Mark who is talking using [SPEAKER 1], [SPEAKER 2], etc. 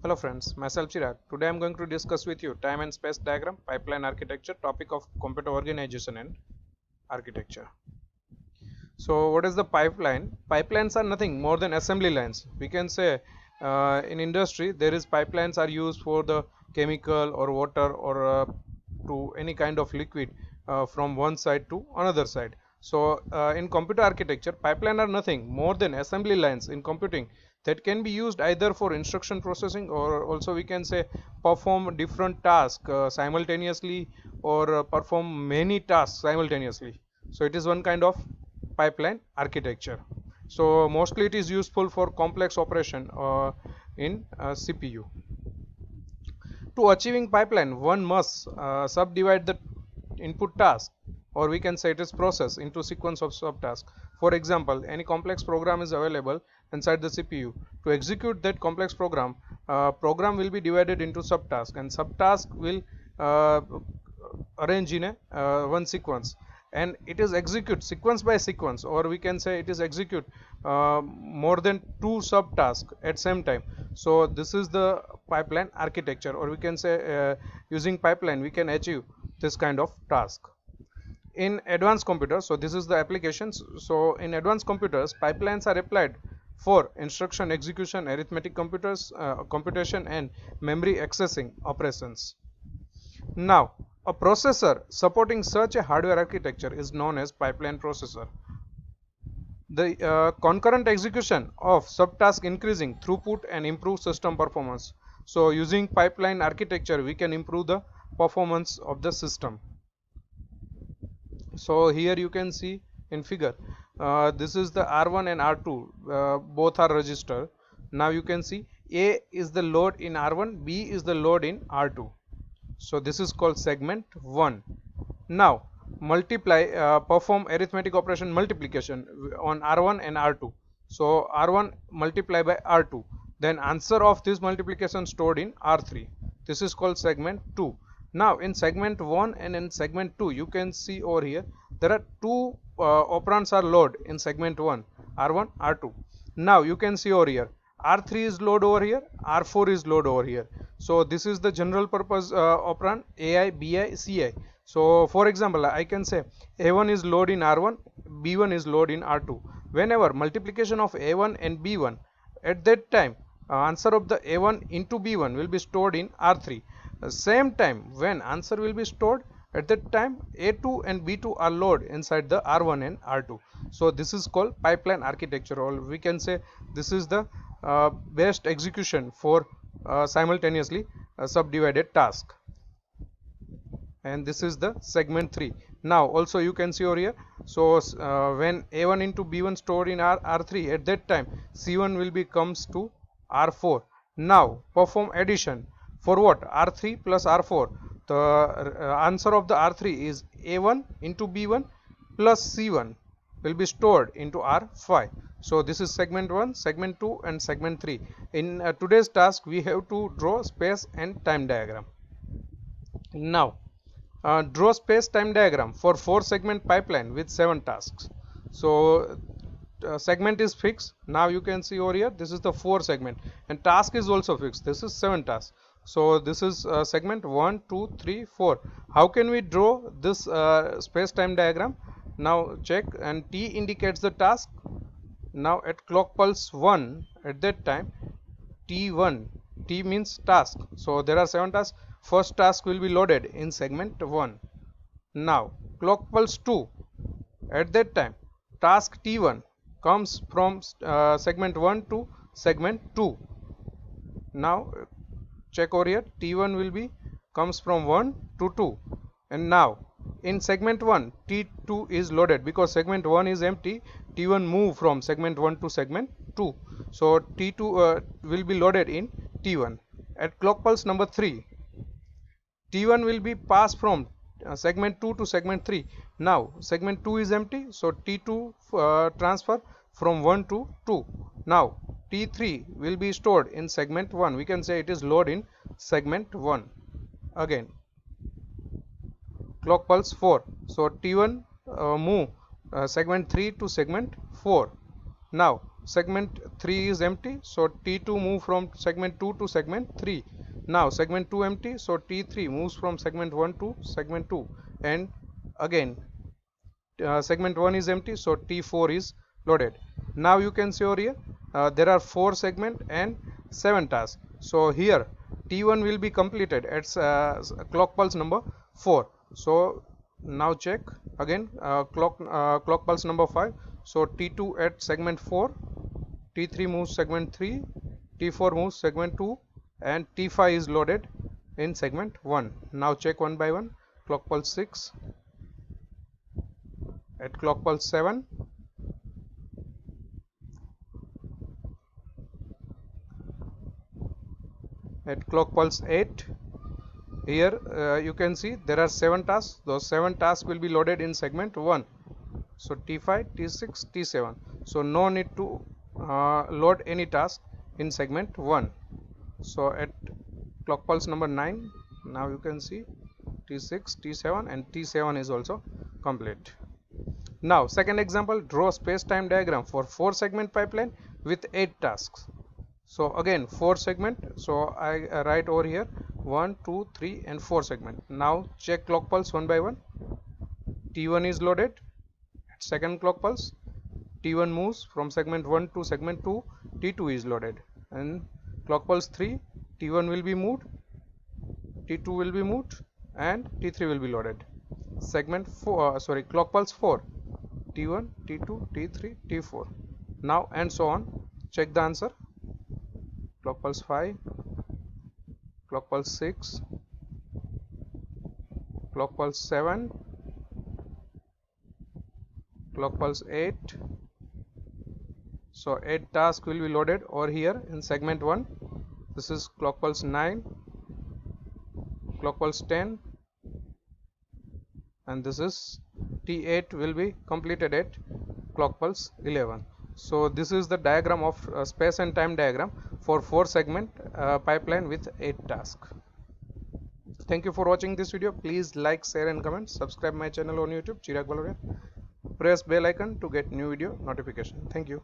[SPEAKER 1] Hello friends, myself Chirag. Today I am going to discuss with you time and space diagram, pipeline architecture, topic of computer organization and architecture. So what is the pipeline? Pipelines are nothing more than assembly lines. We can say in industry there is pipelines are used for the chemical or water or to any kind of liquid from one side to another side. So in computer architecture, pipeline are nothing more than assembly lines in computing that can be used either for instruction processing or also we can say perform different tasks simultaneously or perform many tasks simultaneously. So it is one kind of pipeline architecture. So mostly it is useful for complex operation in CPU. To achieving pipeline, one must subdivide the input task, or we can say it is process, into sequence of subtasks. For example, any complex program is available inside the CPU. To execute that complex program, program will be divided into subtasks, and subtask will uh, arrange in a one sequence, and it is execute sequence by sequence, or we can say it is execute more than two subtasks at same time. So this is the pipeline architecture, or we can say using pipeline we can achieve this kind of task in advanced computers. So this is the applications. So in advanced computers, pipelines are applied for instruction execution, arithmetic computers computation, and memory accessing operations. Now, a processor supporting such a hardware architecture is known as pipeline processor. The concurrent execution of subtask increasing throughput and improve system performance. So using pipeline architecture, we can improve the performance of the system. So here you can see in figure, this is the R1 and R2, both are registered. Now you can see A is the load in R1, B is the load in R2. So this is called segment 1. Now multiply, perform arithmetic operation multiplication on R1 and R2. So R1 multiply by R2, then answer of this multiplication stored in R3. This is called segment 2. Now in segment 1 and in segment 2, you can see over here there are two operands are load in segment 1, R1, R2. Now you can see over here R3 is load over here, R4 is load over here. So this is the general purpose operand AI, BI, CI. So for example, I can say A1 is load in R1, B1 is load in R2. Whenever multiplication of A1 and B1, at that time answer of the A1 into B1 will be stored in R3. Same time when answer will be stored, at that time A2 and B2 are load inside the R1 and R2. So this is called pipeline architecture, or we can say this is the best execution for simultaneously subdivided task. And this is the segment 3. Now also you can see over here, so when A1 into B1 stored in R3, at that time C1 will be comes to R4. Now perform addition for what? R3 plus R4. The answer of the R3 is A1 into B1 plus C1 will be stored into R5. So this is segment 1, segment 2 and segment 3. In today's task we have to draw space and time diagram. Now draw space time diagram for 4 segment pipeline with 7 tasks. So segment is fixed. Now you can see over here, this is the 4 segment, and task is also fixed. This is 7 tasks. So this is segment 1, 2, 3, 4. How can we draw this space time diagram? Now check, and T indicates the task. Now at clock pulse 1, at that time T1, T means task. So there are 7 tasks. First task will be loaded in segment 1. Now clock pulse 2, at that time task T1 comes from segment 1 to segment 2. Now check over here, T1 will be comes from 1 to 2, and now in segment 1 T2 is loaded because segment 1 is empty. T1 move from segment 1 to segment 2, so T2 will be loaded in T1. At clock pulse number 3, T1 will be passed from segment 2 to segment 3. Now segment 2 is empty, so T2 transfer from 1 to 2. Now T3 will be stored in segment 1. We can say it is load in segment 1. Again clock pulse 4, so T1 move segment 3 to segment 4. Now segment 3 is empty, so T2 move from segment 2 to segment 3. Now segment 2 empty, so T3 moves from segment 1 to segment 2, and again segment 1 is empty, so T4 is loaded. Now you can see over here there are 4 segments and 7 tasks. So here T1 will be completed at clock pulse number 4. So now check again clock pulse number 5. So T2 at segment 4, T3 moves segment 3, T4 moves segment 2, and T5 is loaded in segment 1. Now check one by one. Clock pulse 6, at clock pulse 7, at clock pulse 8. Here you can see there are 7 tasks. Those 7 tasks will be loaded in segment 1. So T5, T6, T7. So no need to load any task in segment 1. So at clock pulse number 9, now you can see T6, T7, and T7 is also complete. Now second example, draw space-time diagram for 4 segment pipeline with 8 tasks. So again 4 segment, so I write over here 1, 2, 3 and 4 segment. Now check clock pulse one by one. T1 is loaded. At second clock pulse, T1 moves from segment 1 to segment 2, T2 is loaded, and clock pulse 3, T1 will be moved, T2 will be moved, and T3 will be loaded. Segment 4, clock pulse 4, T1, T2, T3, T4. Now and so on. Check the answer. Clock pulse 5, clock pulse 6, clock pulse 7, clock pulse 8. So 8 tasks will be loaded over here in segment 1. This is clock pulse 9, clock pulse 10, and this is T8 will be completed at clock pulse 11. So this is the diagram of space and time diagram for 4 segment pipeline with 8 tasks. Thank you for watching this video. Please like, share and comment. Subscribe my channel on YouTube, Chirag Baloria. Press bell icon to get new video notification. Thank you.